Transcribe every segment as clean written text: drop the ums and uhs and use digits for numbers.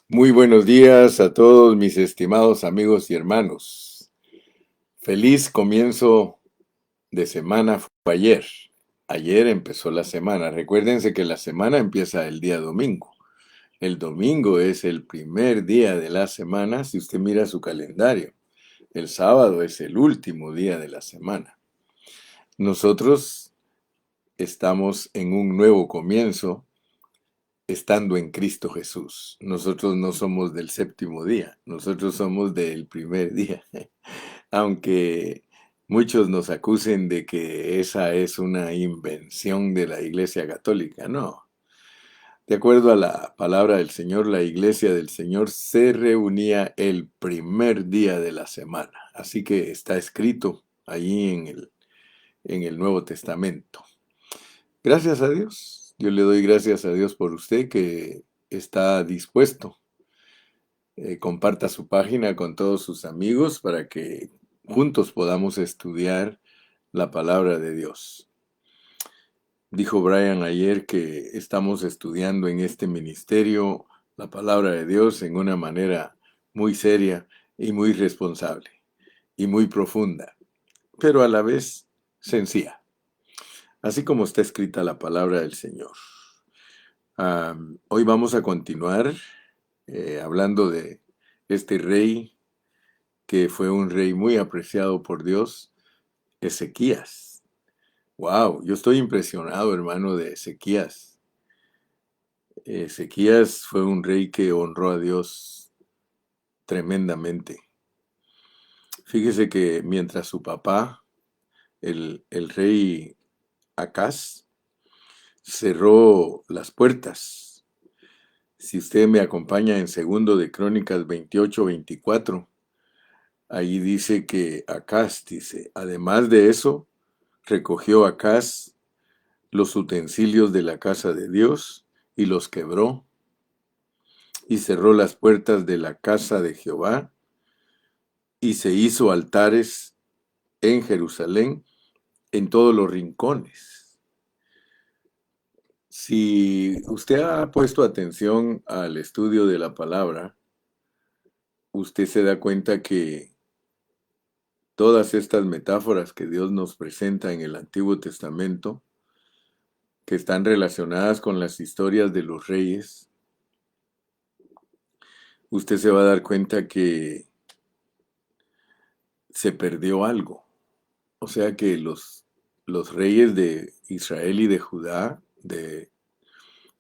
Muy buenos días a todos mis estimados amigos y hermanos. Feliz comienzo de semana fue ayer. Ayer empezó la semana. Recuérdense que la semana empieza el día domingo. El domingo es el primer día de la semana si usted mira su calendario. El sábado es el último día de la semana. Nosotros estamos en un nuevo comienzo estando en Cristo Jesús. Nosotros no somos del séptimo día, nosotros somos del primer día. Aunque muchos nos acusen de que esa es una invención de la Iglesia Católica, no. De acuerdo a la palabra del Señor, la Iglesia del Señor se reunía el primer día de la semana. Así que está escrito allí en el Nuevo Testamento. Gracias a Dios. Yo le doy gracias a Dios por usted que está dispuesto. Comparta su página con todos sus amigos para que juntos podamos estudiar la palabra de Dios. Dijo Brian ayer que estamos estudiando en este ministerio la palabra de Dios en una manera muy seria y muy responsable y muy profunda, pero a la vez sencilla, así como está escrita la palabra del Señor. Hoy vamos a continuar hablando de este rey que fue un rey muy apreciado por Dios, Ezequías. Wow, yo estoy impresionado, hermano, de Ezequías. Ezequías fue un rey que honró a Dios tremendamente. Fíjese que mientras su papá, el rey Acaz, cerró las puertas. Si usted me acompaña en segundo de Crónicas 28-24, ahí dice que Acaz, dice, además de eso, recogió Acaz los utensilios de la casa de Dios y los quebró, y cerró las puertas de la casa de Jehová, y se hizo altares en Jerusalén en todos los rincones. Si usted ha puesto atención al estudio de la palabra, usted se da cuenta que todas estas metáforas que Dios nos presenta en el Antiguo Testamento, que están relacionadas con las historias de los reyes, usted se va a dar cuenta que se perdió algo. O sea que los reyes de Israel y de Judá, de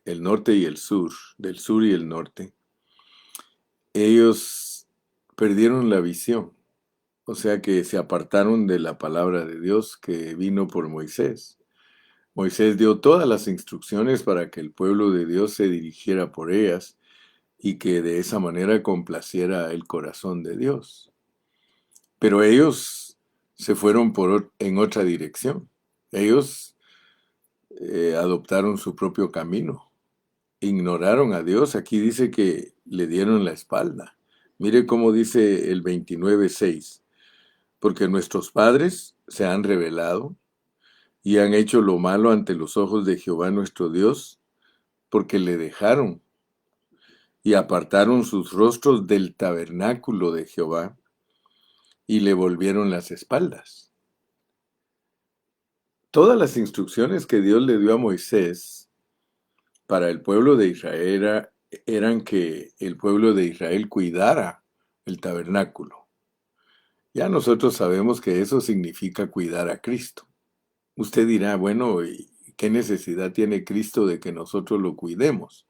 el norte y el sur, del sur y el norte, ellos perdieron la visión. O sea que se apartaron de la palabra de Dios que vino por Moisés. Moisés dio todas las instrucciones para que el pueblo de Dios se dirigiera por ellas y que de esa manera complaciera el corazón de Dios. Pero ellos se fueron en otra dirección. Ellos adoptaron su propio camino. Ignoraron a Dios. Aquí dice que le dieron la espalda. Mire cómo dice el 29:6. Porque nuestros padres se han rebelado y han hecho lo malo ante los ojos de Jehová nuestro Dios, porque le dejaron y apartaron sus rostros del tabernáculo de Jehová y le volvieron las espaldas. Todas las instrucciones que Dios le dio a Moisés para el pueblo de Israel eran que el pueblo de Israel cuidara el tabernáculo. Ya nosotros sabemos que eso significa cuidar a Cristo. Usted dirá, bueno, ¿y qué necesidad tiene Cristo de que nosotros lo cuidemos?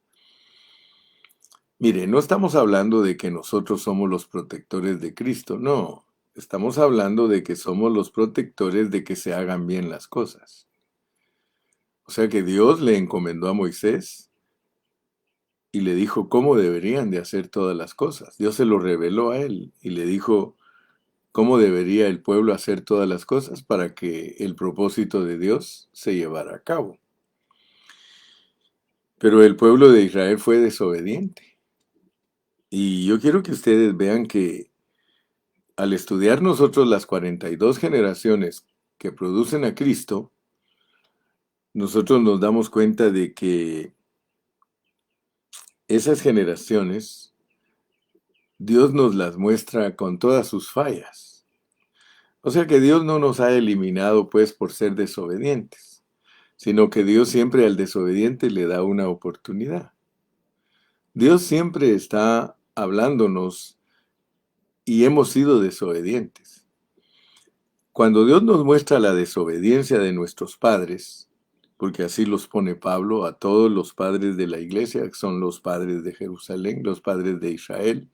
Mire, no estamos hablando de que nosotros somos los protectores de Cristo, no. Estamos hablando de que somos los protectores de que se hagan bien las cosas. O sea que Dios le encomendó a Moisés y le dijo cómo deberían de hacer todas las cosas. Dios se lo reveló a él y le dijo cómo debería el pueblo hacer todas las cosas para que el propósito de Dios se llevara a cabo. Pero el pueblo de Israel fue desobediente. Y yo quiero que ustedes vean que al estudiar nosotros las 42 generaciones que producen a Cristo, nosotros nos damos cuenta de que esas generaciones Dios nos las muestra con todas sus fallas. O sea que Dios no nos ha eliminado pues por ser desobedientes, sino que Dios siempre al desobediente le da una oportunidad. Dios siempre está hablándonos y hemos sido desobedientes. Cuando Dios nos muestra la desobediencia de nuestros padres, porque así los pone Pablo a todos los padres de la iglesia, que son los padres de Jerusalén, los padres de Israel,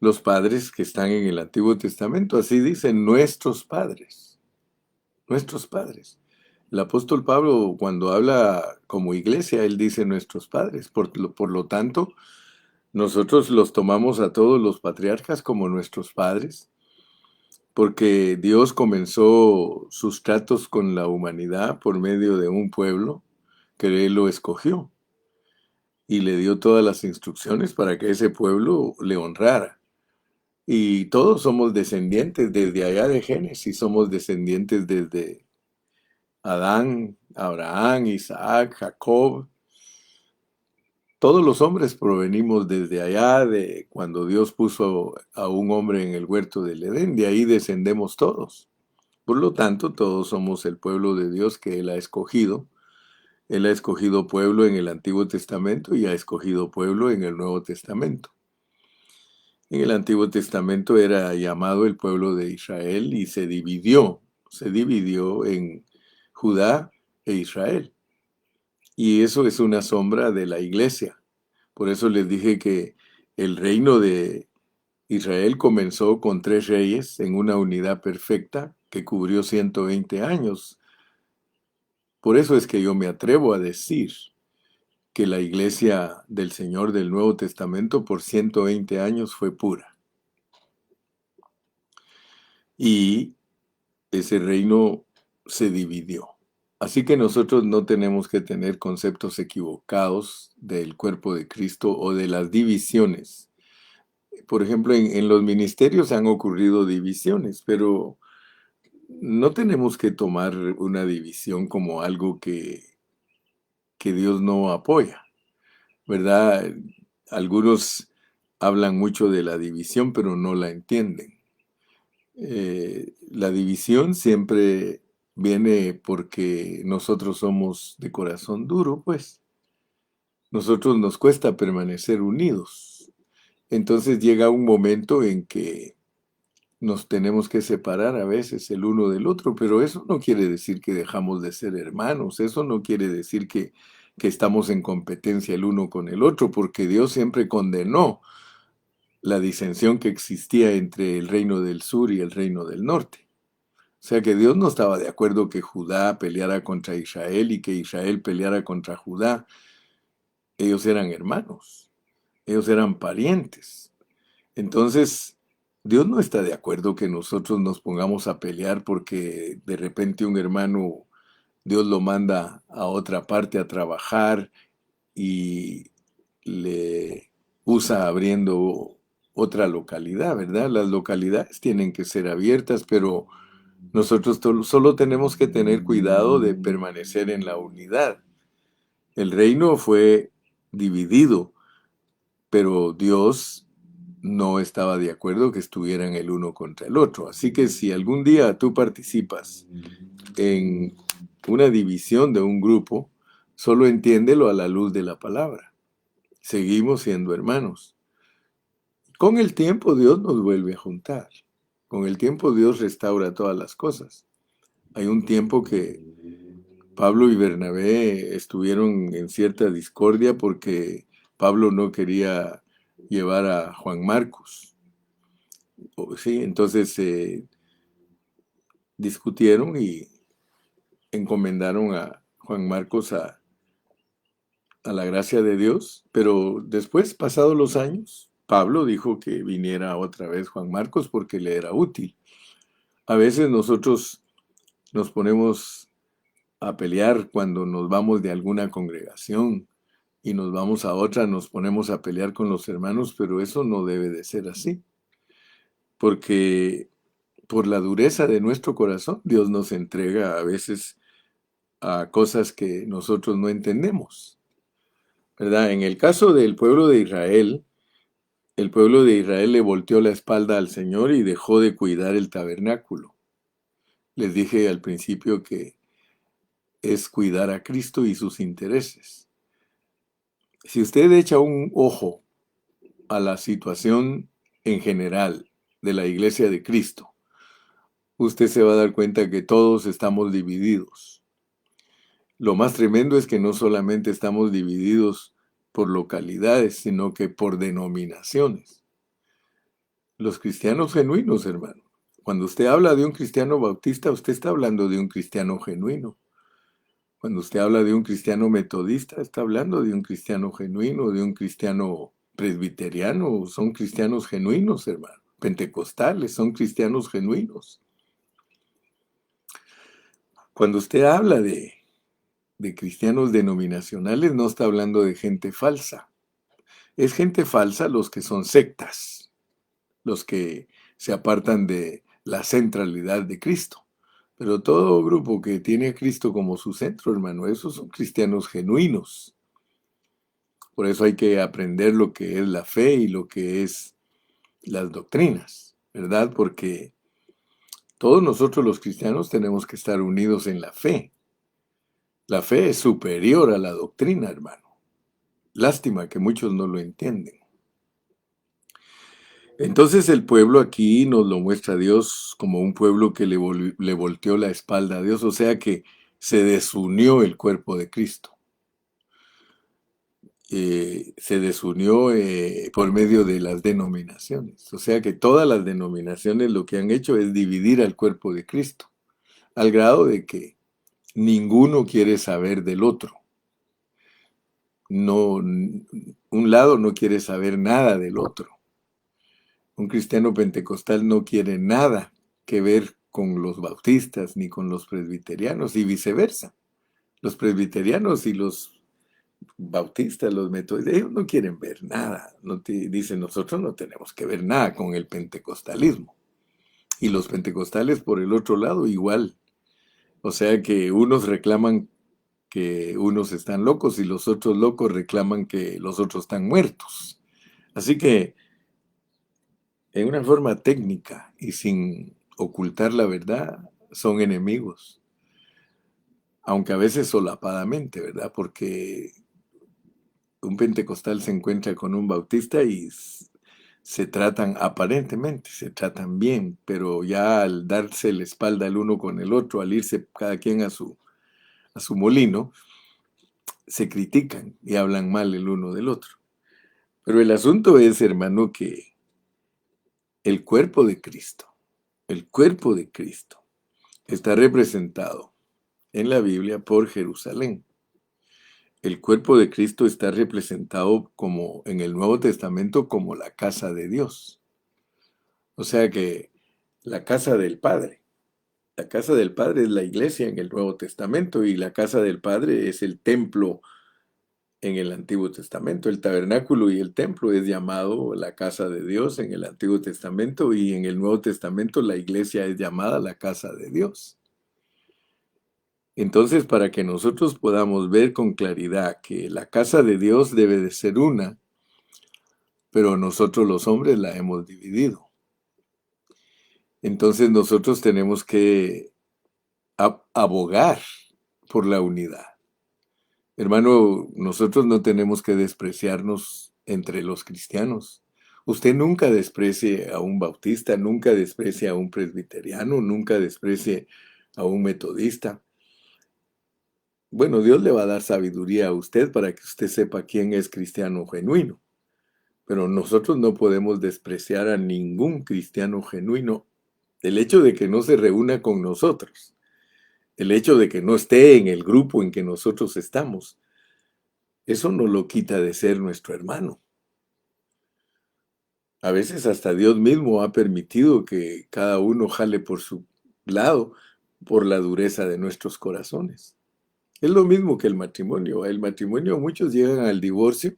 los padres que están en el Antiguo Testamento, así dicen nuestros padres, nuestros padres. El apóstol Pablo, cuando habla como iglesia, él dice nuestros padres. Por lo tanto, nosotros los tomamos a todos los patriarcas como nuestros padres, porque Dios comenzó sus tratos con la humanidad por medio de un pueblo que Él lo escogió y le dio todas las instrucciones para que ese pueblo le honrara. Y todos somos descendientes desde allá de Génesis, somos descendientes desde Adán, Abraham, Isaac, Jacob. Todos los hombres provenimos desde allá de cuando Dios puso a un hombre en el huerto del Edén, de ahí descendemos todos. Por lo tanto, todos somos el pueblo de Dios que Él ha escogido. Él ha escogido pueblo en el Antiguo Testamento y ha escogido pueblo en el Nuevo Testamento. En el Antiguo Testamento era llamado el pueblo de Israel y se dividió en Judá e Israel. Y eso es una sombra de la iglesia. Por eso les dije que el reino de Israel comenzó con 3 reyes en una unidad perfecta que cubrió 120 años. Por eso es que yo me atrevo a decir que la iglesia del Señor del Nuevo Testamento por 120 años fue pura. Y ese reino se dividió. Así que nosotros no tenemos que tener conceptos equivocados del cuerpo de Cristo o de las divisiones. Por ejemplo, en los ministerios han ocurrido divisiones, pero no tenemos que tomar una división como algo que Dios no apoya, ¿verdad? Algunos hablan mucho de la división, pero no la entienden. La división siempre viene porque nosotros somos de corazón duro, pues. Nosotros nos cuesta permanecer unidos. Entonces llega un momento en que nos tenemos que separar a veces el uno del otro, pero eso no quiere decir que dejamos de ser hermanos, eso no quiere decir que estamos en competencia el uno con el otro, porque Dios siempre condenó la disensión que existía entre el reino del sur y el reino del norte. O sea que Dios no estaba de acuerdo que Judá peleara contra Israel y que Israel peleara contra Judá. Ellos eran hermanos, ellos eran parientes. Entonces, Dios no está de acuerdo que nosotros nos pongamos a pelear porque de repente un hermano, Dios lo manda a otra parte a trabajar y le usa abriendo otra localidad, ¿verdad? Las localidades tienen que ser abiertas, pero nosotros solo tenemos que tener cuidado de permanecer en la unidad. El reino fue dividido, pero Dios no estaba de acuerdo que estuvieran el uno contra el otro. Así que si algún día tú participas en una división de un grupo, solo entiéndelo a la luz de la palabra. Seguimos siendo hermanos. Con el tiempo Dios nos vuelve a juntar. Con el tiempo Dios restaura todas las cosas. Hay un tiempo que Pablo y Bernabé estuvieron en cierta discordia porque Pablo no quería llevar a Juan Marcos. Sí, entonces discutieron y encomendaron a Juan Marcos a la gracia de Dios, pero después, pasados los años, Pablo dijo que viniera otra vez Juan Marcos porque le era útil. A veces nosotros nos ponemos a pelear cuando nos vamos de alguna congregación y nos vamos a otra, nos ponemos a pelear con los hermanos, pero eso no debe de ser así, porque por la dureza de nuestro corazón, Dios nos entrega a veces a cosas que nosotros no entendemos, ¿verdad? En el caso del pueblo de Israel, el pueblo de Israel le volteó la espalda al Señor y dejó de cuidar el tabernáculo. Les dije al principio que es cuidar a Cristo y sus intereses. Si usted echa un ojo a la situación en general de la Iglesia de Cristo, usted se va a dar cuenta que todos estamos divididos. Lo más tremendo es que no solamente estamos divididos por localidades, sino que por denominaciones. Los cristianos genuinos, hermano. Cuando usted habla de un cristiano bautista, usted está hablando de un cristiano genuino. Cuando usted habla de un cristiano metodista, está hablando de un cristiano genuino, de un cristiano presbiteriano. Son cristianos genuinos, hermano. Pentecostales son cristianos genuinos. Cuando usted habla de cristianos denominacionales, no está hablando de gente falsa. Es gente falsa los que son sectas, los que se apartan de la centralidad de Cristo. Pero todo grupo que tiene a Cristo como su centro, hermano, esos son cristianos genuinos. Por eso hay que aprender lo que es la fe y lo que es las doctrinas, ¿verdad? Porque todos nosotros los cristianos tenemos que estar unidos en la fe. La fe es superior a la doctrina, hermano. Lástima que muchos no lo entienden. Entonces el pueblo aquí nos lo muestra Dios como un pueblo que le volteó la espalda a Dios, o sea que se desunió el cuerpo de Cristo. Se desunió por medio de las denominaciones. O sea que todas las denominaciones lo que han hecho es dividir al cuerpo de Cristo, al grado de que ninguno quiere saber del otro. No, un lado no quiere saber nada del otro. Un cristiano pentecostal no quiere nada que ver con los bautistas ni con los presbiterianos y viceversa. Los presbiterianos y los bautistas, los metodistas, ellos no quieren ver nada. Dicen, nosotros no tenemos que ver nada con el pentecostalismo. Y los pentecostales por el otro lado igual. O sea que unos reclaman que unos están locos y los otros locos reclaman que los otros están muertos. Así que en una forma técnica y sin ocultar la verdad, son enemigos. Aunque a veces solapadamente, ¿verdad? Porque un pentecostal se encuentra con un bautista y se tratan, aparentemente, se tratan bien, pero ya al darse la espalda el uno con el otro, al irse cada quien a su molino, se critican y hablan mal el uno del otro. Pero el asunto es, hermano, que el cuerpo de Cristo, el cuerpo de Cristo, está representado en la Biblia por Jerusalén. El cuerpo de Cristo está representado como en el Nuevo Testamento como la casa de Dios. O sea que la casa del Padre. La casa del Padre es la iglesia en el Nuevo Testamento y la casa del Padre es el templo en el Antiguo Testamento. El tabernáculo y el templo es llamado la casa de Dios en el Antiguo Testamento y en el Nuevo Testamento la iglesia es llamada la casa de Dios. Entonces, para que nosotros podamos ver con claridad que la casa de Dios debe de ser una, pero nosotros los hombres la hemos dividido. Entonces nosotros tenemos que abogar por la unidad. Hermano, nosotros no tenemos que despreciarnos entre los cristianos. Usted nunca desprecie a un bautista, nunca desprecie a un presbiteriano, nunca desprecie a un metodista. Bueno, Dios le va a dar sabiduría a usted para que usted sepa quién es cristiano genuino. Pero nosotros no podemos despreciar a ningún cristiano genuino. El hecho de que no se reúna con nosotros, el hecho de que no esté en el grupo en que nosotros estamos, eso no lo quita de ser nuestro hermano. A veces hasta Dios mismo ha permitido que cada uno jale por su lado por la dureza de nuestros corazones. Es lo mismo que el matrimonio. El matrimonio, muchos llegan al divorcio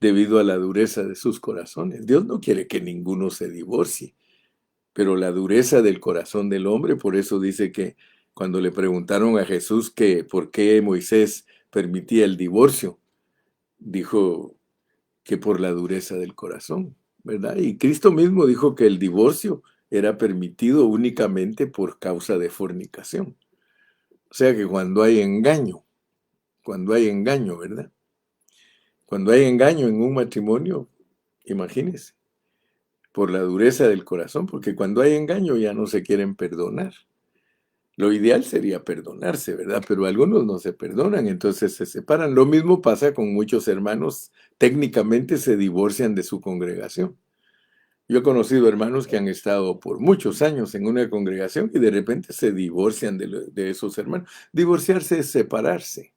debido a la dureza de sus corazones. Dios no quiere que ninguno se divorcie, pero la dureza del corazón del hombre, por eso dice que cuando le preguntaron a Jesús que por qué Moisés permitía el divorcio, dijo que por la dureza del corazón, ¿verdad? Y Cristo mismo dijo que el divorcio era permitido únicamente por causa de fornicación. O sea que cuando hay engaño, ¿verdad? Cuando hay engaño en un matrimonio, imagínense, por la dureza del corazón, porque cuando hay engaño ya no se quieren perdonar. Lo ideal sería perdonarse, ¿verdad? Pero algunos no se perdonan, entonces se separan. Lo mismo pasa con muchos hermanos, técnicamente se divorcian de su congregación. Yo he conocido hermanos que han estado por muchos años en una congregación y de repente se divorcian de esos hermanos. Divorciarse es separarse.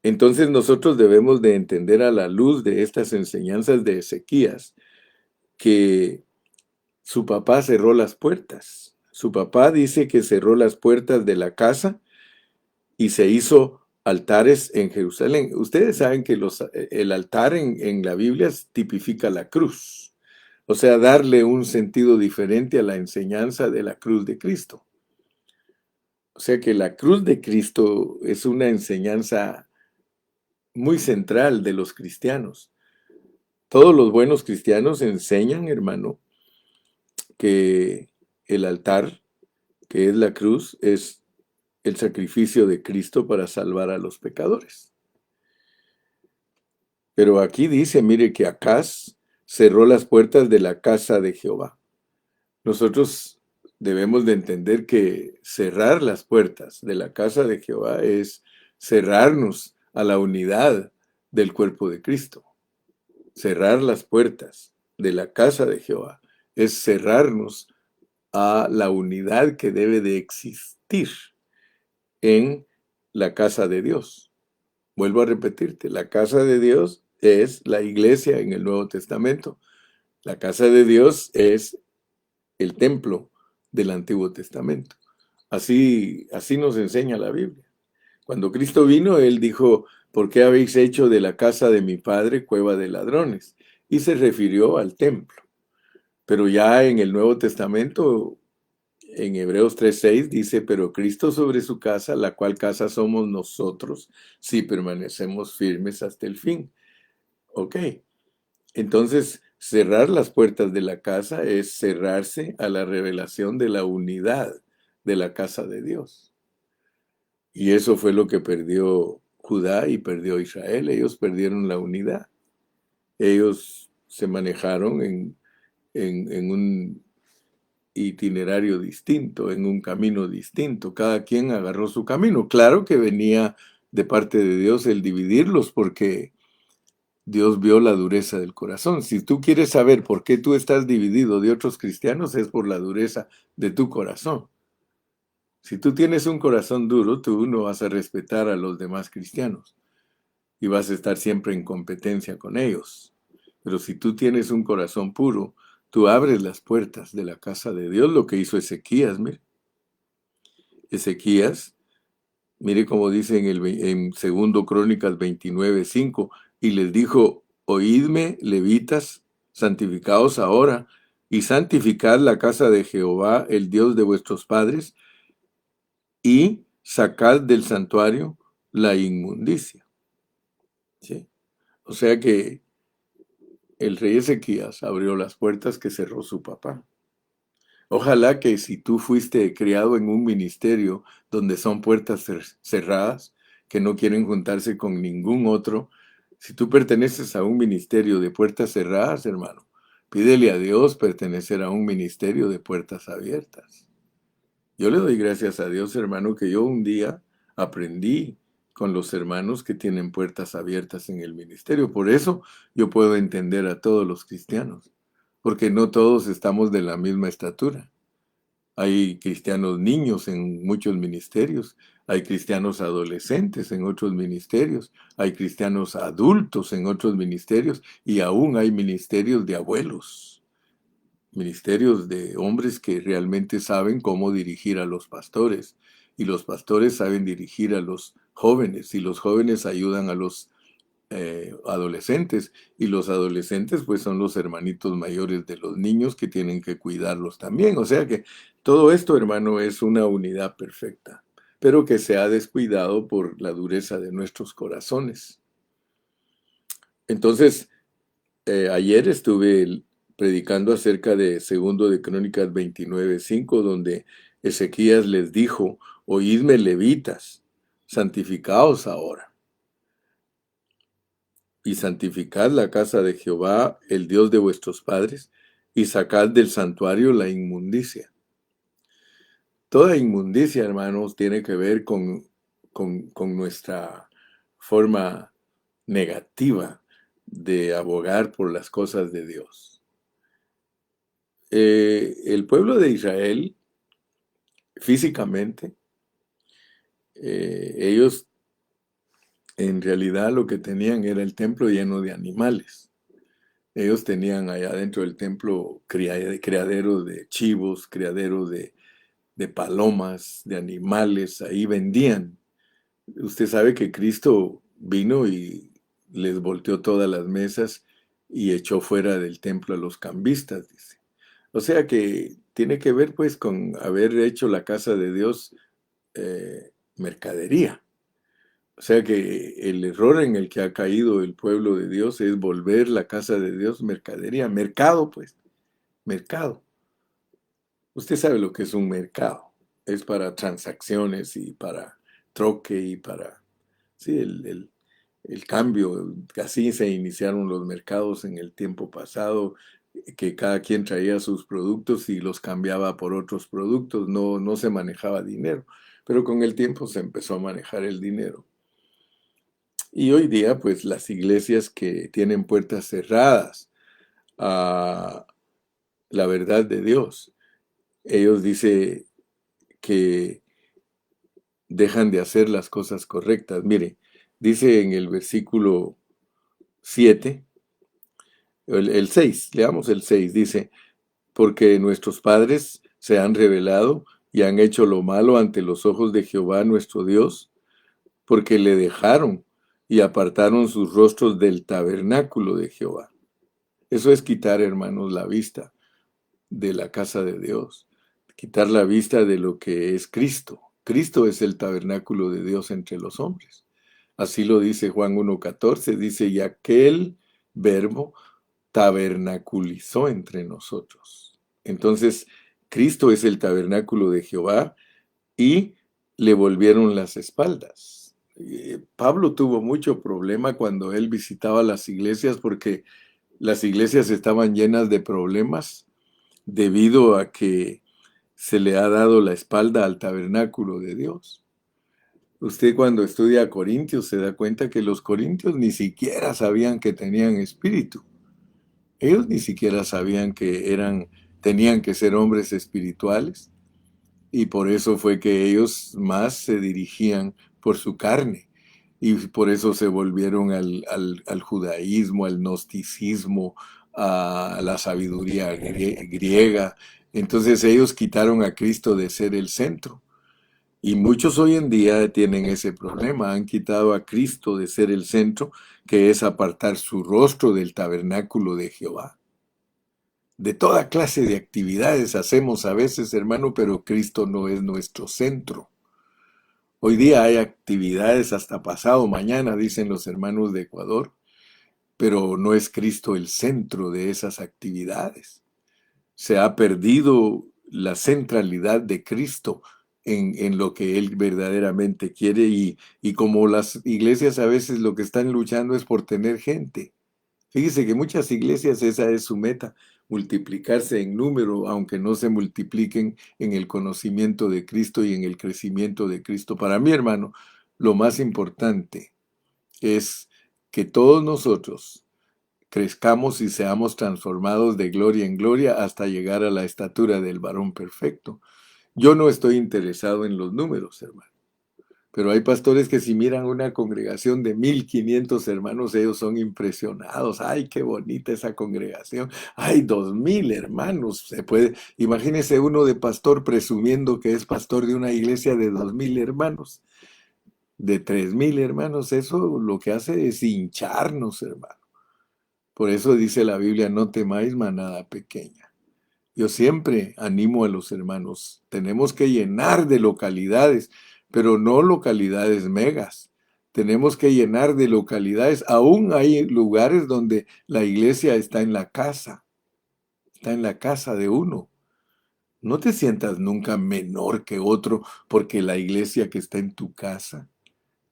Entonces nosotros debemos de entender a la luz de estas enseñanzas de Ezequías que su papá cerró las puertas. Su papá dice que cerró las puertas de la casa y se hizo altares en Jerusalén. Ustedes saben que el altar en la Biblia tipifica la cruz. O sea, darle un sentido diferente a la enseñanza de la cruz de Cristo. O sea que la cruz de Cristo es una enseñanza muy central de los cristianos. Todos los buenos cristianos enseñan, hermano, que el altar, que es la cruz, es el sacrificio de Cristo para salvar a los pecadores. Pero aquí dice, mire que Acaz cerró las puertas de la casa de Jehová. Nosotros debemos de entender que cerrar las puertas de la casa de Jehová es cerrarnos a la unidad del cuerpo de Cristo. Cerrar las puertas de la casa de Jehová es cerrarnos a la unidad que debe de existir en la casa de Dios. Vuelvo a repetirte, la casa de Dios es la iglesia en el Nuevo Testamento. La casa de Dios es el templo del Antiguo Testamento. Así nos enseña la Biblia. Cuando Cristo vino, Él dijo, ¿por qué habéis hecho de la casa de mi padre cueva de ladrones? Y se refirió al templo. Pero ya en el Nuevo Testamento, en Hebreos 3:6 dice, pero Cristo sobre su casa, la cual casa somos nosotros, si permanecemos firmes hasta el fin. Ok, entonces cerrar las puertas de la casa es cerrarse a la revelación de la unidad de la casa de Dios. Y eso fue lo que perdió Judá y perdió Israel. Ellos perdieron la unidad. Ellos se manejaron en un itinerario distinto, en un camino distinto. Cada quien agarró su camino. Claro que venía de parte de Dios el dividirlos porque Dios vio la dureza del corazón. Si tú quieres saber por qué tú estás dividido de otros cristianos, es por la dureza de tu corazón. Si tú tienes un corazón duro, tú no vas a respetar a los demás cristianos y vas a estar siempre en competencia con ellos. Pero si tú tienes un corazón puro, tú abres las puertas de la casa de Dios, lo que hizo Ezequías, mire. Ezequías, mire cómo dice en 2 Crónicas 29:5, y les dijo, oídme, levitas, santificaos ahora, y santificad la casa de Jehová, el Dios de vuestros padres, y sacad del santuario la inmundicia. ¿Sí? O sea que el rey Ezequías abrió las puertas que cerró su papá. Ojalá que si tú fuiste criado en un ministerio donde son puertas cerradas, que no quieren juntarse con ningún otro, si tú perteneces a un ministerio de puertas cerradas, hermano, pídele a Dios pertenecer a un ministerio de puertas abiertas. Yo le doy gracias a Dios, hermano, que yo un día aprendí con los hermanos que tienen puertas abiertas en el ministerio. Por eso yo puedo entender a todos los cristianos, porque no todos estamos de la misma estatura. Hay cristianos niños en muchos ministerios, hay cristianos adolescentes en otros ministerios, hay cristianos adultos en otros ministerios y aún hay ministerios de abuelos, ministerios de hombres que realmente saben cómo dirigir a los pastores y los pastores saben dirigir a los jóvenes y los jóvenes ayudan a los adolescentes y los adolescentes pues son los hermanitos mayores de los niños que tienen que cuidarlos también. O sea que todo esto, hermano, es una unidad perfecta, pero que se ha descuidado por la dureza de nuestros corazones. Entonces, ayer estuve predicando acerca de Segundo de Crónicas 29:5, donde Ezequías les dijo: oídme, levitas, santificaos ahora y santificad la casa de Jehová, el Dios de vuestros padres, y sacad del santuario la inmundicia. Toda inmundicia, hermanos, tiene que ver con nuestra forma negativa de abogar por las cosas de Dios. El pueblo de Israel, físicamente, ellos en realidad lo que tenían era el templo lleno de animales. Ellos tenían allá dentro del templo criaderos de chivos, criaderos de palomas, de animales, ahí vendían. Usted sabe que Cristo vino y les volteó todas las mesas y echó fuera del templo a los cambistas, dice. O sea que tiene que ver pues con haber hecho la casa de Dios mercadería. O sea que el error en el que ha caído el pueblo de Dios es volver la casa de Dios mercadería, mercado pues, mercado. Usted sabe lo que es un mercado. Es para transacciones y para troque y para, sí, el cambio. Así se iniciaron los mercados en el tiempo pasado, que cada quien traía sus productos y los cambiaba por otros productos. No, no se manejaba dinero, pero con el tiempo se empezó a manejar el dinero. Y hoy día, pues las iglesias que tienen puertas cerradas a la verdad de Dios, ellos dicen que dejan de hacer las cosas correctas. Mire, dice en el versículo 7, el 6, leamos el 6, dice: porque nuestros padres se han rebelado y han hecho lo malo ante los ojos de Jehová nuestro Dios, porque le dejaron y apartaron sus rostros del tabernáculo de Jehová. Eso es quitar, hermanos, la vista de la casa de Dios, quitar la vista de lo que es Cristo. Cristo es el tabernáculo de Dios entre los hombres. Así lo dice Juan 1:14, dice: y aquel verbo tabernaculizó entre nosotros. Entonces, Cristo es el tabernáculo de Jehová y le volvieron las espaldas. Pablo tuvo mucho problema cuando él visitaba las iglesias porque las iglesias estaban llenas de problemas debido a que se le ha dado la espalda al tabernáculo de Dios. Usted cuando estudia a Corintios se da cuenta que los corintios ni siquiera sabían que tenían espíritu. Ellos ni siquiera sabían que tenían que ser hombres espirituales, y por eso fue que ellos más se dirigían por su carne, y por eso se volvieron al judaísmo, al gnosticismo, a la sabiduría griega. Entonces ellos quitaron a Cristo de ser el centro. Y muchos hoy en día tienen ese problema, han quitado a Cristo de ser el centro, que es apartar su rostro del tabernáculo de Jehová. De toda clase de actividades hacemos a veces, hermano, pero Cristo no es nuestro centro. Hoy día hay actividades hasta pasado mañana, dicen los hermanos de Ecuador, pero no es Cristo el centro de esas actividades. Se ha perdido la centralidad de Cristo en lo que Él verdaderamente quiere, y como las iglesias a veces lo que están luchando es por tener gente. Fíjese que muchas iglesias esa es su meta, multiplicarse en número, aunque no se multipliquen en el conocimiento de Cristo y en el crecimiento de Cristo. Para mí, hermano, lo más importante es que todos nosotros crezcamos y seamos transformados de gloria en gloria hasta llegar a la estatura del varón perfecto. Yo no estoy interesado en los números, hermano. Pero hay pastores que si miran una congregación de 1,500 hermanos, ellos son impresionados. ¡Ay, qué bonita esa congregación! ¡Ay, 2,000 hermanos! Imagínese uno de pastor presumiendo que es pastor de una iglesia de 2,000 hermanos, de 3,000 hermanos. Eso lo que hace es hincharnos, hermano. Por eso dice la Biblia: no temáis manada pequeña. Yo siempre animo a los hermanos, tenemos que llenar de localidades, pero no localidades megas. tenemos que llenar de localidades. Aún hay lugares donde la iglesia está en la casa de uno. No te sientas nunca menor que otro porque la iglesia que está en tu casa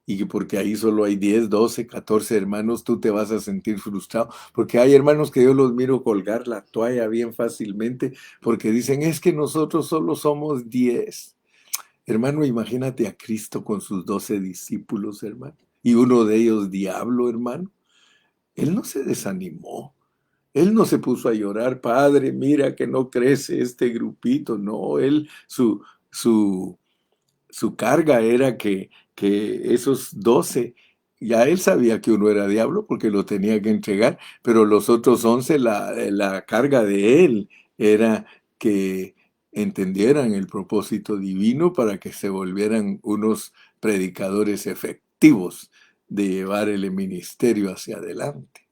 y que porque ahí solo hay 10, 12, 14 hermanos, tú te vas a sentir frustrado. Porque hay hermanos que yo los miro colgar la toalla bien fácilmente porque dicen, es que nosotros solo somos 10. Hermano, imagínate a Cristo con sus 12 discípulos, hermano. Y uno de ellos diablo, hermano. Él no se desanimó. Él no se puso a llorar, Padre, mira que no crece este grupito. No, él, su carga era que esos 12, ya él sabía que uno era diablo porque lo tenía que entregar, pero los otros 11, la carga de él era que entendieran el propósito divino para que se volvieran unos predicadores efectivos de llevar el ministerio hacia adelante.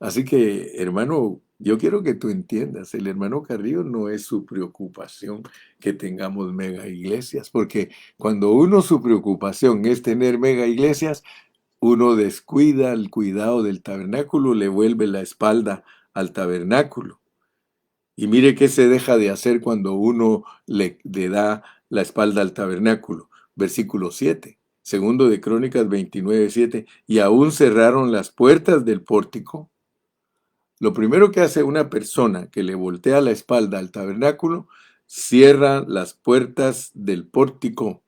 Así que, hermano, yo quiero que tú entiendas, el hermano Carrillo no es su preocupación que tengamos mega iglesias, porque cuando uno su preocupación es tener mega iglesias, uno descuida el cuidado del tabernáculo, le vuelve la espalda al tabernáculo. Y mire qué se deja de hacer cuando uno le da la espalda al tabernáculo. Versículo 7, segundo de Crónicas 29:7, y aún cerraron las puertas del pórtico. Lo primero que hace una persona que le voltea la espalda al tabernáculo, cierra las puertas del pórtico.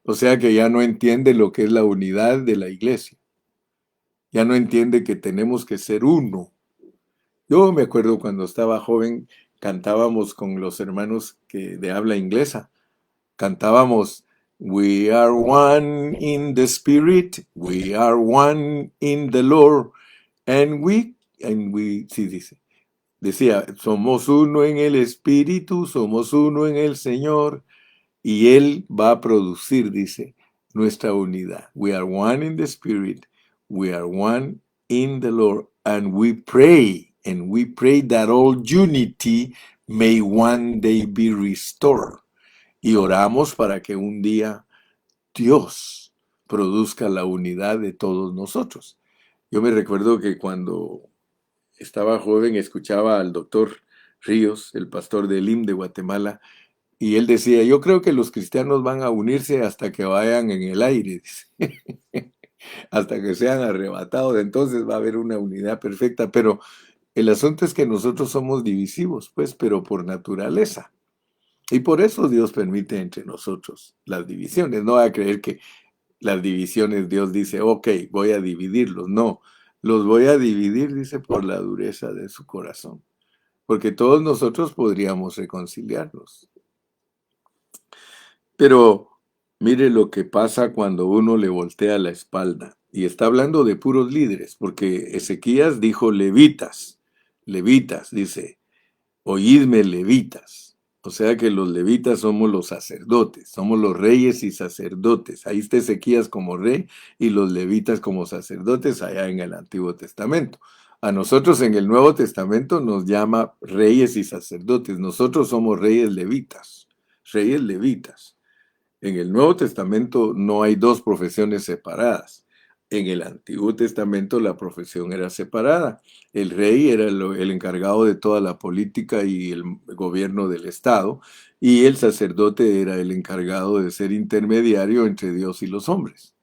O sea que ya no entiende lo que es la unidad de la iglesia. Ya no entiende que tenemos que ser uno. Yo me acuerdo cuando estaba joven, cantábamos con los hermanos de habla inglesa. Cantábamos, We are one in the Spirit, we are one in the Lord, sí dice, decía, somos uno en el Espíritu, somos uno en el Señor, y Él va a producir, dice, nuestra unidad. We are one in the Spirit, we are one in the Lord, and we pray that all unity may one day be restored. Y oramos para que un día Dios produzca la unidad de todos nosotros. Yo me recuerdo que cuando estaba joven escuchaba al doctor Ríos, el pastor del IM de Guatemala, y él decía, yo creo que los cristianos van a unirse hasta que vayan en el aire, hasta que sean arrebatados, entonces va a haber una unidad perfecta, pero el asunto es que nosotros somos divisivos, pues, pero por naturaleza. Y por eso Dios permite entre nosotros las divisiones. No va a creer que las divisiones Dios dice, ok, voy a dividirlos. No, los voy a dividir, dice, por la dureza de su corazón. Porque todos nosotros podríamos reconciliarnos. Pero mire lo que pasa cuando uno le voltea la espalda. Y está hablando de puros líderes, porque Ezequías dijo levitas, dice, oídme levitas. O sea que los levitas somos los sacerdotes, somos los reyes y sacerdotes. Ahí está Ezequías como rey y los levitas como sacerdotes allá en el Antiguo Testamento. A nosotros en el Nuevo Testamento nos llama reyes y sacerdotes. Nosotros somos reyes levitas, reyes levitas. En el Nuevo Testamento no hay dos profesiones separadas. En el Antiguo Testamento la profesión era separada. El rey era el encargado de toda la política y el gobierno del Estado, y el sacerdote era el encargado de ser intermediario entre Dios y los hombres.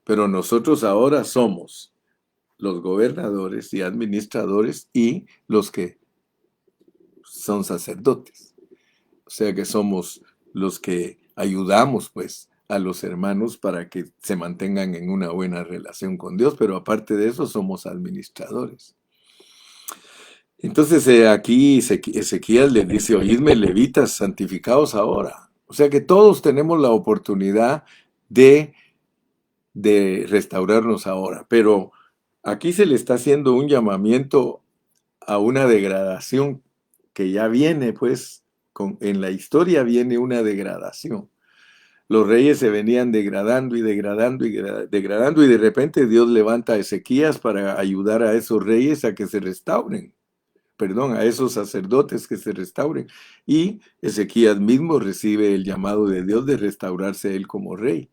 Pero nosotros ahora somos los gobernadores y administradores y los que son sacerdotes. O sea que somos los que ayudamos pues a los hermanos para que se mantengan en una buena relación con Dios, pero aparte de eso somos administradores. Entonces aquí Ezequías le dice, oídme levitas, santificados ahora. O sea que todos tenemos la oportunidad de restaurarnos ahora, pero aquí se le está haciendo un llamamiento a una degradación que ya viene, pues, en la historia viene una degradación. Los reyes se venían degradando y degradando y degradando, y de repente Dios levanta a Ezequías para ayudar a esos reyes a que se restauren. Perdón, a esos sacerdotes que se restauren. Y Ezequías mismo recibe el llamado de Dios de restaurarse él como rey.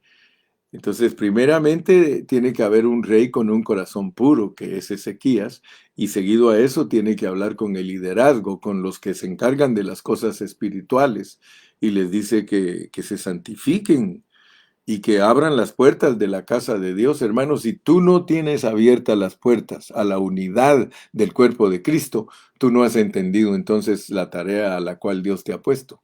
Entonces, primeramente tiene que haber un rey con un corazón puro, que es Ezequías, y seguido a eso tiene que hablar con el liderazgo, con los que se encargan de las cosas espirituales, y les dice que se santifiquen y que abran las puertas de la casa de Dios. Hermanos, si tú no tienes abiertas las puertas a la unidad del cuerpo de Cristo, tú no has entendido entonces la tarea a la cual Dios te ha puesto.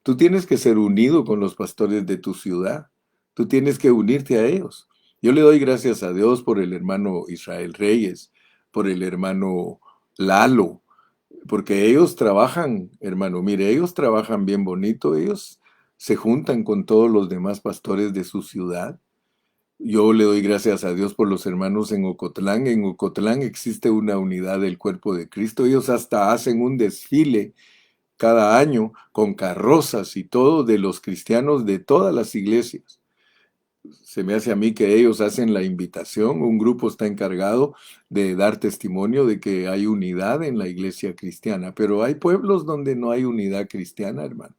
Tú tienes que ser unido con los pastores de tu ciudad. Tú tienes que unirte a ellos. Yo le doy gracias a Dios por el hermano Israel Reyes, por el hermano Lalo, porque ellos trabajan, hermano, mire, ellos trabajan bien bonito, ellos se juntan con todos los demás pastores de su ciudad. Yo le doy gracias a Dios por los hermanos en Ocotlán. En Ocotlán existe una unidad del cuerpo de Cristo. Ellos hasta hacen un desfile cada año con carrozas y todo de los cristianos de todas las iglesias. Se me hace a mí que ellos hacen la invitación, un grupo está encargado de dar testimonio de que hay unidad en la iglesia cristiana, pero hay pueblos donde no hay unidad cristiana, hermano.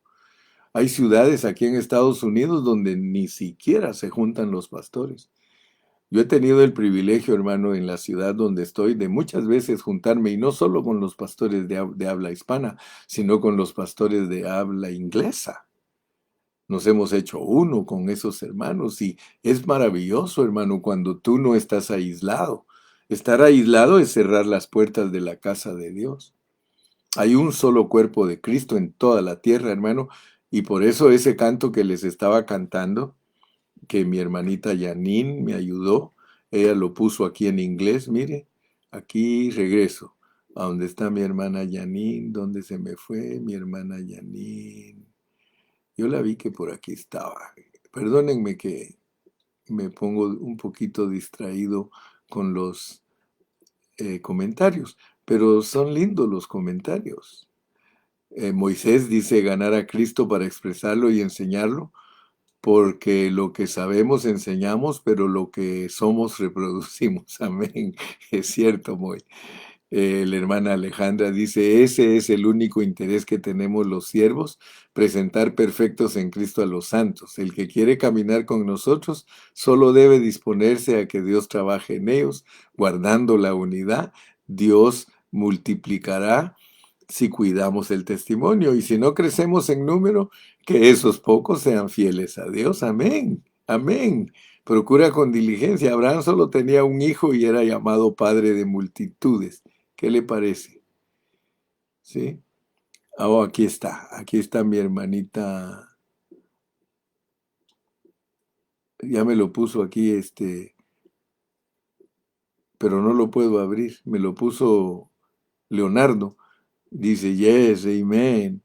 Hay ciudades aquí en Estados Unidos donde ni siquiera se juntan los pastores. Yo he tenido el privilegio, hermano, en la ciudad donde estoy, de muchas veces juntarme, y no solo con los pastores de habla hispana, sino con los pastores de habla inglesa. Nos hemos hecho uno con esos hermanos y es maravilloso, hermano, cuando tú no estás aislado. Estar aislado es cerrar las puertas de la casa de Dios. Hay un solo cuerpo de Cristo en toda la tierra, hermano, y por eso ese canto que les estaba cantando, que mi hermanita Janine me ayudó, ella lo puso aquí en inglés, mire, aquí regreso, a donde está mi hermana Janine, ¿dónde se me fue mi hermana Janine? Yo la vi que por aquí estaba. Perdónenme que me pongo un poquito distraído con los comentarios, pero son lindos los comentarios. Moisés dice ganar a Cristo para expresarlo y enseñarlo, porque lo que sabemos enseñamos, pero lo que somos reproducimos. Amén. Es cierto, Moy. La hermana Alejandra dice, ese es el único interés que tenemos los siervos, presentar perfectos en Cristo a los santos. El que quiere caminar con nosotros solo debe disponerse a que Dios trabaje en ellos, guardando la unidad. Dios multiplicará si cuidamos el testimonio y si no crecemos en número, que esos pocos sean fieles a Dios. Amén. Amén. Procura con diligencia. Abraham solo tenía un hijo y era llamado padre de multitudes. ¿Qué le parece? ¿Sí? Oh, aquí está. Aquí está mi hermanita. Ya me lo puso aquí, pero no lo puedo abrir. Me lo puso Leonardo. Dice, yes, amen.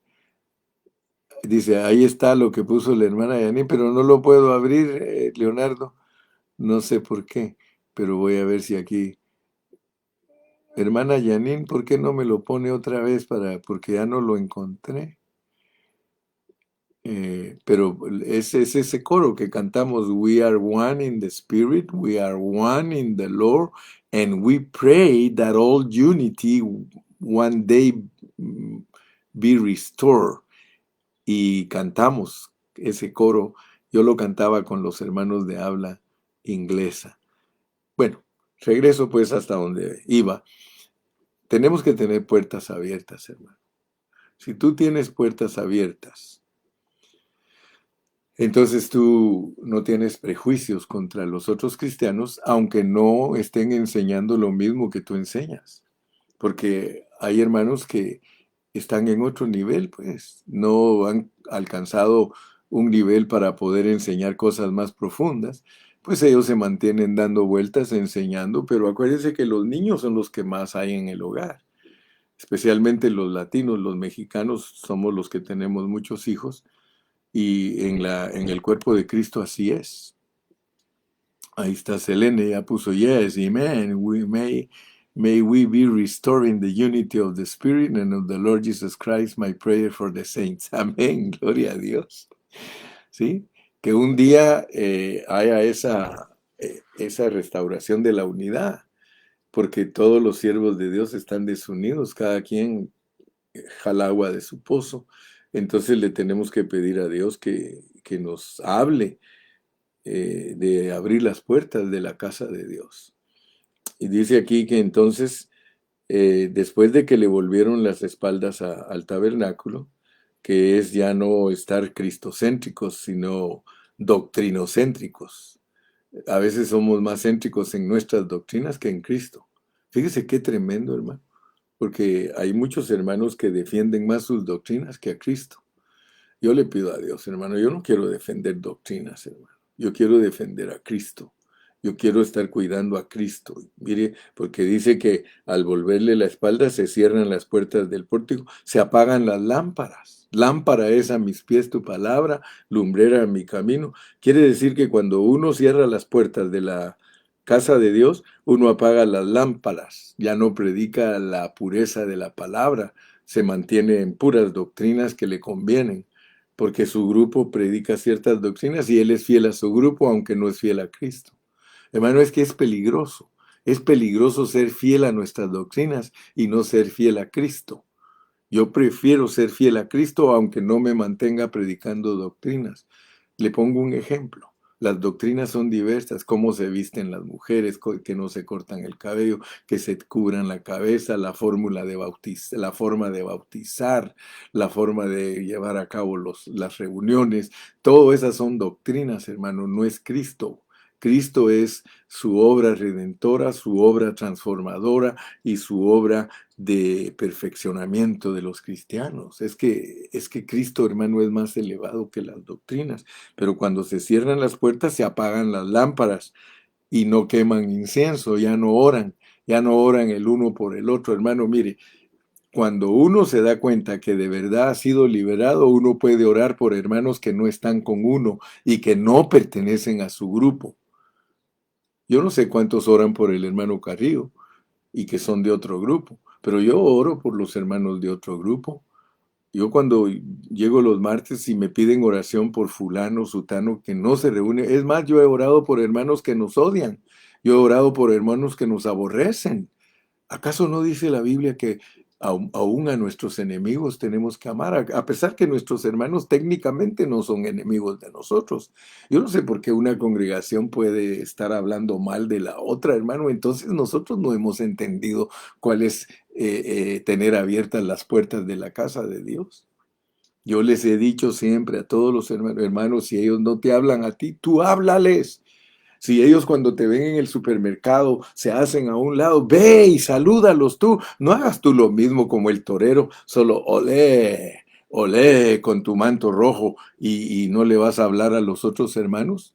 Dice, ahí está lo que puso la hermana Yani, pero no lo puedo abrir, Leonardo. No sé por qué, pero voy a ver si aquí. Hermana Janine, ¿por qué no me lo pone otra vez porque ya no lo encontré? Pero es ese coro que cantamos, We are one in the Spirit, we are one in the Lord, and we pray that all unity one day be restored. Y cantamos ese coro, yo lo cantaba con los hermanos de habla inglesa. Bueno, regreso pues hasta donde iba. Tenemos que tener puertas abiertas, hermano. Si tú tienes puertas abiertas, entonces tú no tienes prejuicios contra los otros cristianos, aunque no estén enseñando lo mismo que tú enseñas. Porque hay hermanos que están en otro nivel, pues no han alcanzado un nivel para poder enseñar cosas más profundas. Pues ellos se mantienen dando vueltas enseñando, pero acuérdense que los niños son los que más hay en el hogar. Especialmente los latinos, los mexicanos, somos los que tenemos muchos hijos y en el cuerpo de Cristo así es. Ahí está Selene, ya puso, yes, amen, may we be restoring the unity of the Spirit and of the Lord Jesus Christ, my prayer for the saints. Amén, gloria a Dios. ¿Sí? Que un día haya esa restauración de la unidad, porque todos los siervos de Dios están desunidos, cada quien jala agua de su pozo. Entonces le tenemos que pedir a Dios que nos hable de abrir las puertas de la casa de Dios. Y dice aquí que entonces, después de que le volvieron las espaldas al tabernáculo, que es ya no estar cristocéntricos, sino doctrinocéntricos. A veces somos más céntricos en nuestras doctrinas que en Cristo. Fíjese qué tremendo, hermano, porque hay muchos hermanos que defienden más sus doctrinas que a Cristo. Yo le pido a Dios, hermano, yo no quiero defender doctrinas, hermano. Yo quiero defender a Cristo. Yo quiero estar cuidando a Cristo. Mire, porque dice que al volverle la espalda se cierran las puertas del pórtico, se apagan las lámparas. Lámpara es a mis pies tu palabra, lumbrera a mi camino. Quiere decir que cuando uno cierra las puertas de la casa de Dios, uno apaga las lámparas, ya no predica la pureza de la palabra, se mantiene en puras doctrinas que le convienen porque su grupo predica ciertas doctrinas y él es fiel a su grupo, aunque no es fiel a Cristo. Hermano, es que es peligroso ser fiel a nuestras doctrinas y no ser fiel a Cristo. Yo prefiero ser fiel a Cristo, aunque no me mantenga predicando doctrinas. Le pongo un ejemplo. Las doctrinas son diversas, cómo se visten las mujeres, que no se cortan el cabello, que se cubran la cabeza, la fórmula de la forma de bautizar, la forma de llevar a cabo las reuniones. Todo esas son doctrinas, hermano, no es Cristo. Cristo es su obra redentora, su obra transformadora y su obra de perfeccionamiento de los cristianos. Es que Cristo, hermano, es más elevado que las doctrinas. Pero cuando se cierran las puertas, se apagan las lámparas y no queman incienso, ya no oran el uno por el otro. Hermano, mire, cuando uno se da cuenta que de verdad ha sido liberado, uno puede orar por hermanos que no están con uno y que no pertenecen a su grupo. Yo no sé cuántos oran por el hermano Carrillo y que son de otro grupo, pero yo oro por los hermanos de otro grupo. Yo cuando llego los martes y me piden oración por fulano, sutano, que no se reúne, es más, yo he orado por hermanos que nos odian, yo he orado por hermanos que nos aborrecen. ¿Acaso no dice la Biblia que aún a nuestros enemigos tenemos que amar, a pesar que nuestros hermanos técnicamente no son enemigos de nosotros? Yo no sé por qué una congregación puede estar hablando mal de la otra, hermano. Entonces nosotros no hemos entendido cuál es tener abiertas las puertas de la casa de Dios. Yo les he dicho siempre a todos los hermanos, si ellos no te hablan a ti, tú háblales. Si ellos cuando te ven en el supermercado se hacen a un lado, ve y salúdalos tú. No hagas tú lo mismo como el torero, solo olé, olé con tu manto rojo y no le vas a hablar a los otros hermanos.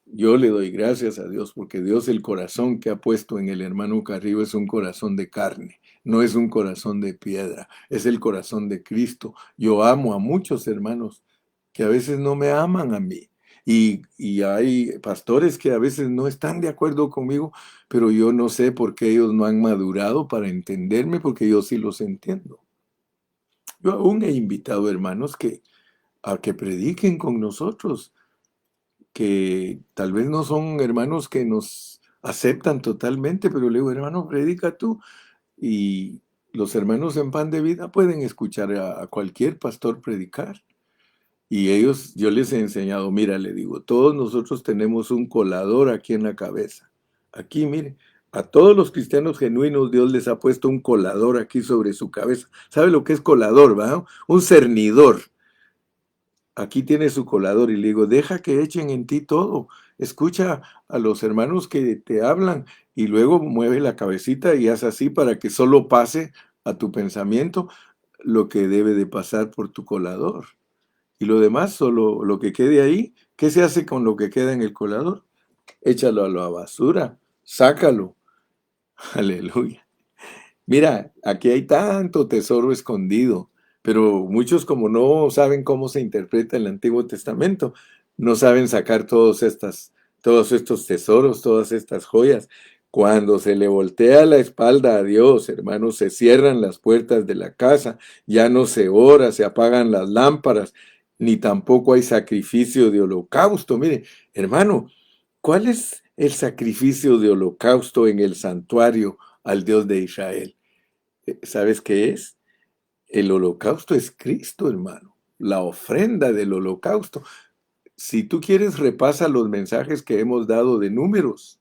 Yo le doy gracias a Dios porque Dios el corazón que ha puesto en el hermano Carrillo es un corazón de carne, no es un corazón de piedra, es el corazón de Cristo. Yo amo a muchos hermanos que a veces no me aman a mí. Y hay pastores que a veces no están de acuerdo conmigo, pero yo no sé por qué ellos no han madurado para entenderme, porque yo sí los entiendo. Yo aún he invitado hermanos a que prediquen con nosotros, que tal vez no son hermanos que nos aceptan totalmente, pero le digo, hermano, predica tú. Y los hermanos en Pan de Vida pueden escuchar a cualquier pastor predicar. Y ellos, yo les he enseñado, mira, le digo, todos nosotros tenemos un colador aquí en la cabeza. Aquí, mire, a todos los cristianos genuinos Dios les ha puesto un colador aquí sobre su cabeza. ¿Sabe lo que es colador, va? Un cernidor. Aquí tiene su colador y le digo, deja que echen en ti todo. Escucha a los hermanos que te hablan y luego mueve la cabecita y haz así para que solo pase a tu pensamiento lo que debe de pasar por tu colador. Y lo demás, solo lo que quede ahí, ¿qué se hace con lo que queda en el colador? Échalo a la basura, sácalo. Aleluya. Mira, aquí hay tanto tesoro escondido, pero muchos como no saben cómo se interpreta el Antiguo Testamento, no saben sacar todos estos tesoros, todas estas joyas. Cuando se le voltea la espalda a Dios, hermanos, se cierran las puertas de la casa, ya no se ora, se apagan las lámparas, ni tampoco hay sacrificio de holocausto. Mire, hermano, ¿cuál es el sacrificio de holocausto en el santuario al Dios de Israel? ¿Sabes qué es? El holocausto es Cristo, hermano. La ofrenda del holocausto. Si tú quieres, repasa los mensajes que hemos dado de Números,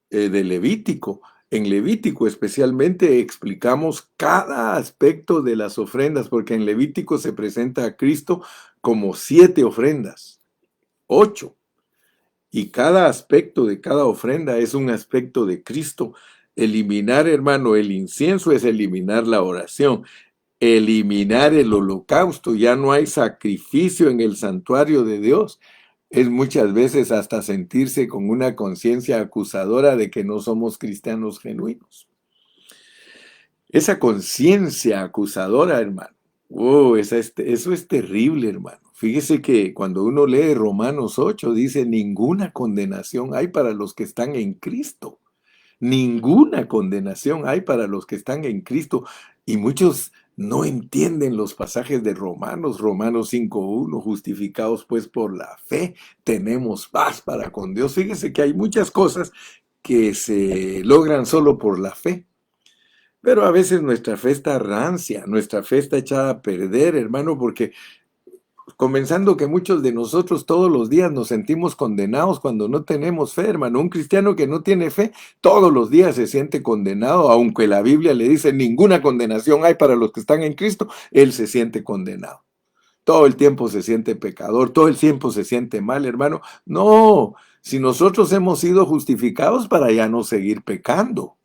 de Levítico. En Levítico especialmente explicamos cada aspecto de las ofrendas, porque en Levítico se presenta a Cristo como 7 ofrendas, 8. Y cada aspecto de cada ofrenda es un aspecto de Cristo. Eliminar, hermano, el incienso es eliminar la oración. Eliminar el holocausto. Ya no hay sacrificio en el santuario de Dios. Es muchas veces hasta sentirse con una conciencia acusadora de que no somos cristianos genuinos. Esa conciencia acusadora, hermano. Oh, eso es terrible, hermano. Fíjese que cuando uno lee Romanos 8, dice, ninguna condenación hay para los que están en Cristo. Ninguna condenación hay para los que están en Cristo. Y muchos no entienden los pasajes de Romanos. Romanos 5:1, justificados pues por la fe, tenemos paz para con Dios. Fíjese que hay muchas cosas que se logran solo por la fe. Pero a veces nuestra fe está rancia, nuestra fe está echada a perder, hermano, porque comenzando que muchos de nosotros todos los días nos sentimos condenados cuando no tenemos fe, hermano. Un cristiano que no tiene fe todos los días se siente condenado, aunque la Biblia le dice ninguna condenación hay para los que están en Cristo, él se siente condenado. Todo el tiempo se siente pecador, todo el tiempo se siente mal, hermano. No, si nosotros hemos sido justificados para ya no seguir pecando.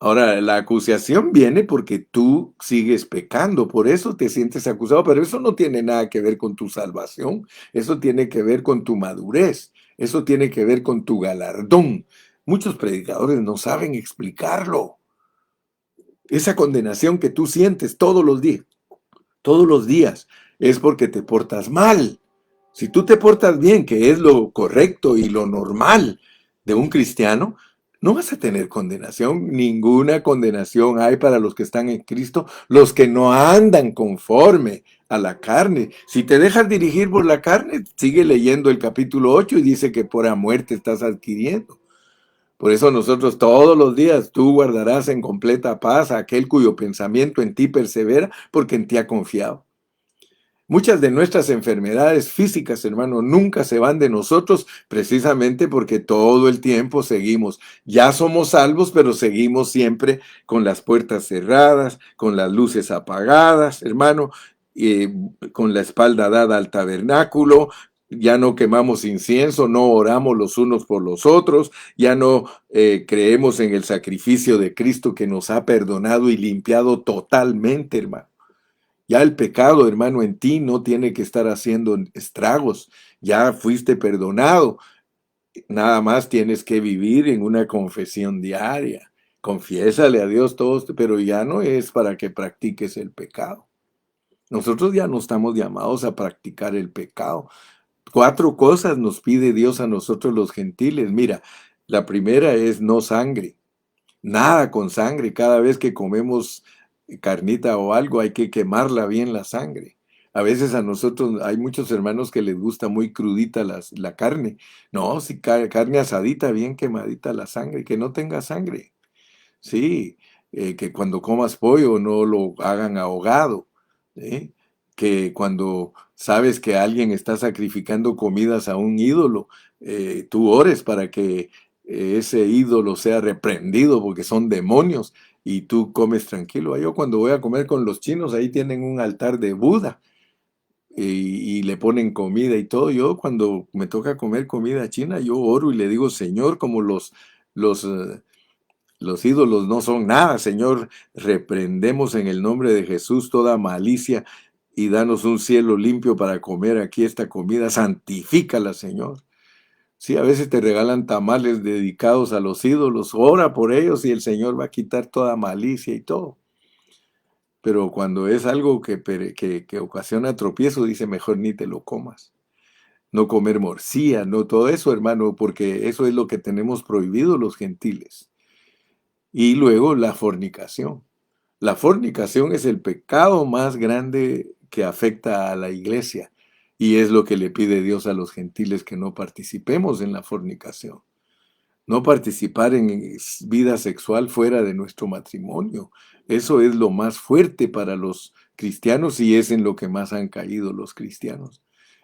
Ahora, la acusación viene porque tú sigues pecando, por eso te sientes acusado, pero eso no tiene nada que ver con tu salvación, eso tiene que ver con tu madurez, eso tiene que ver con tu galardón. Muchos predicadores no saben explicarlo. Esa condenación que tú sientes todos los días, es porque te portas mal. Si tú te portas bien, que es lo correcto y lo normal de un cristiano, no vas a tener condenación. Ninguna condenación hay para los que están en Cristo, los que no andan conforme a la carne. Si te dejas dirigir por la carne, sigue leyendo el capítulo 8 y dice que por la muerte estás adquiriendo. Por eso nosotros todos los días tú guardarás en completa paz a aquel cuyo pensamiento en ti persevera, porque en ti ha confiado. Muchas de nuestras enfermedades físicas, hermano, nunca se van de nosotros precisamente porque todo el tiempo seguimos. Ya somos salvos, pero seguimos siempre con las puertas cerradas, con las luces apagadas, hermano, con la espalda dada al tabernáculo. Ya no quemamos incienso, no oramos los unos por los otros, ya no creemos en el sacrificio de Cristo que nos ha perdonado y limpiado totalmente, hermano. Ya el pecado, hermano, en ti no tiene que estar haciendo estragos. Ya fuiste perdonado. Nada más tienes que vivir en una confesión diaria. Confiésale a Dios todos, pero ya no es para que practiques el pecado. Nosotros ya no estamos llamados a practicar el pecado. 4 cosas nos pide Dios a nosotros los gentiles. Mira, la primera es no sangre. Nada con sangre. Cada vez que comemos carnita o algo hay que quemarla bien la sangre. A veces a nosotros hay muchos hermanos que les gusta muy crudita la carne. No, si carne asadita, bien quemadita la sangre, que no tenga sangre. Sí, que cuando comas pollo no lo hagan ahogado. ¿Sí? Que cuando sabes que alguien está sacrificando comidas a un ídolo, tú ores para que ese ídolo sea reprendido porque son demonios y tú comes tranquilo. Yo cuando voy a comer con los chinos, ahí tienen un altar de Buda y le ponen comida y todo. Yo cuando me toca comer comida china, yo oro y le digo, Señor, como los, eh, los ídolos no son nada, Señor, reprendemos en el nombre de Jesús toda malicia y danos un cielo limpio para comer aquí esta comida. Santifícala, Señor. Sí, a veces te regalan tamales dedicados a los ídolos. Ora por ellos y el Señor va a quitar toda malicia y todo. Pero cuando es algo que ocasiona tropiezo, dice mejor ni te lo comas. No comer morcilla, no todo eso, hermano, porque eso es lo que tenemos prohibido los gentiles. Y luego la fornicación. La fornicación es el pecado más grande que afecta a la iglesia y es lo que le pide Dios a los gentiles, que no participemos en la fornicación. No participar en vida sexual fuera de nuestro matrimonio. Eso es lo más fuerte para los cristianos y es en lo que más han caído los cristianos.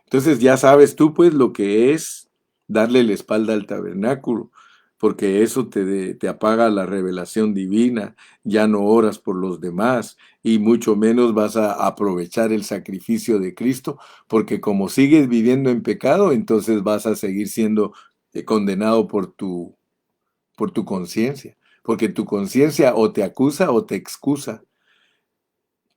Entonces ya sabes tú pues lo que es darle la espalda al tabernáculo, porque eso te apaga la revelación divina, ya no oras por los demás y mucho menos vas a aprovechar el sacrificio de Cristo, porque como sigues viviendo en pecado, entonces vas a seguir siendo condenado por tu conciencia, porque tu conciencia o te acusa o te excusa.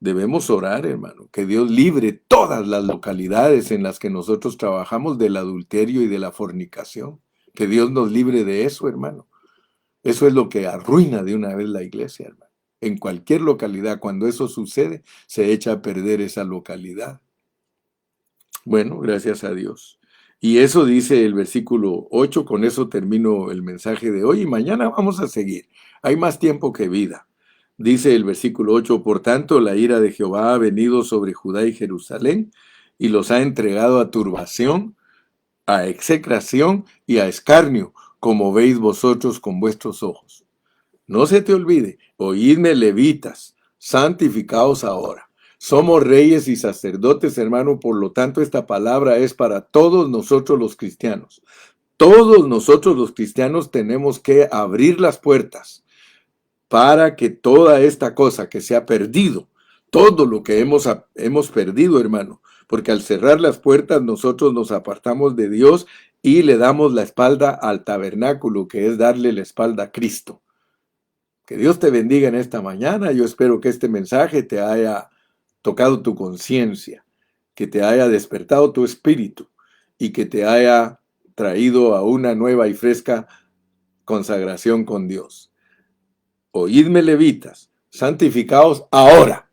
Debemos orar, hermano, que Dios libre todas las localidades en las que nosotros trabajamos del adulterio y de la fornicación. Que Dios nos libre de eso, hermano. Eso es lo que arruina de una vez la iglesia, hermano. En cualquier localidad, cuando eso sucede, se echa a perder esa localidad. Bueno, gracias a Dios. Y eso dice el versículo 8, con eso termino el mensaje de hoy y mañana vamos a seguir. Hay más tiempo que vida. Dice el versículo 8, por tanto, la ira de Jehová ha venido sobre Judá y Jerusalén y los ha entregado a turbación, a execración y a escarnio, como veis vosotros con vuestros ojos. No se te olvide, oídme levitas, santificaos ahora. Somos reyes y sacerdotes, hermano, por lo tanto esta palabra es para todos nosotros los cristianos. Todos nosotros los cristianos tenemos que abrir las puertas para que toda esta cosa que se ha perdido, todo lo que hemos perdido, hermano, porque al cerrar las puertas nosotros nos apartamos de Dios y le damos la espalda al tabernáculo, que es darle la espalda a Cristo. Que Dios te bendiga en esta mañana. Yo espero que este mensaje te haya tocado tu conciencia, que te haya despertado tu espíritu y que te haya traído a una nueva y fresca consagración con Dios. Oídme, levitas, santificaos ahora.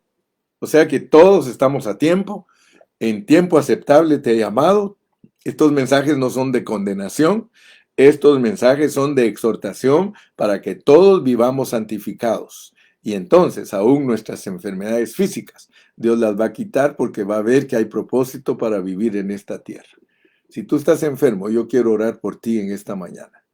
O sea que todos estamos a tiempo, en tiempo aceptable te he llamado. Estos mensajes no son de condenación, estos mensajes son de exhortación para que todos vivamos santificados. Y entonces aún nuestras enfermedades físicas, Dios las va a quitar porque va a ver que hay propósito para vivir en esta tierra. Si tú estás enfermo, yo quiero orar por ti en esta mañana.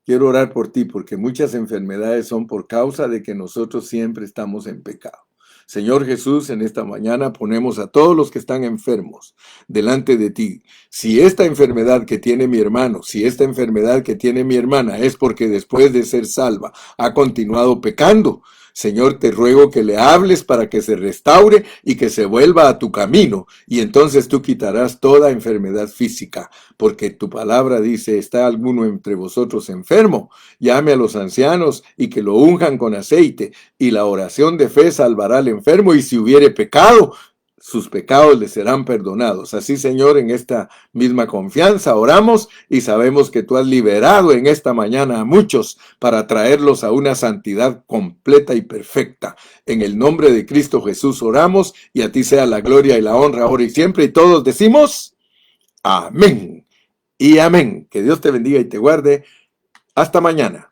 Quiero orar por ti porque muchas enfermedades son por causa de que nosotros siempre estamos en pecado. Señor Jesús, en esta mañana ponemos a todos los que están enfermos delante de ti. Si esta enfermedad que tiene mi hermano, si esta enfermedad que tiene mi hermana es porque después de ser salva ha continuado pecando, Señor, te ruego que le hables para que se restaure y que se vuelva a tu camino, y entonces tú quitarás toda enfermedad física, porque tu palabra dice, ¿está alguno entre vosotros enfermo? Llame a los ancianos y que lo unjan con aceite, y la oración de fe salvará al enfermo, y si hubiere pecado, sus pecados le serán perdonados. Así, Señor, en esta misma confianza oramos y sabemos que tú has liberado en esta mañana a muchos para traerlos a una santidad completa y perfecta. En el nombre de Cristo Jesús oramos y a ti sea la gloria y la honra ahora y siempre. Y todos decimos amén y amén. Que Dios te bendiga y te guarde. Hasta mañana.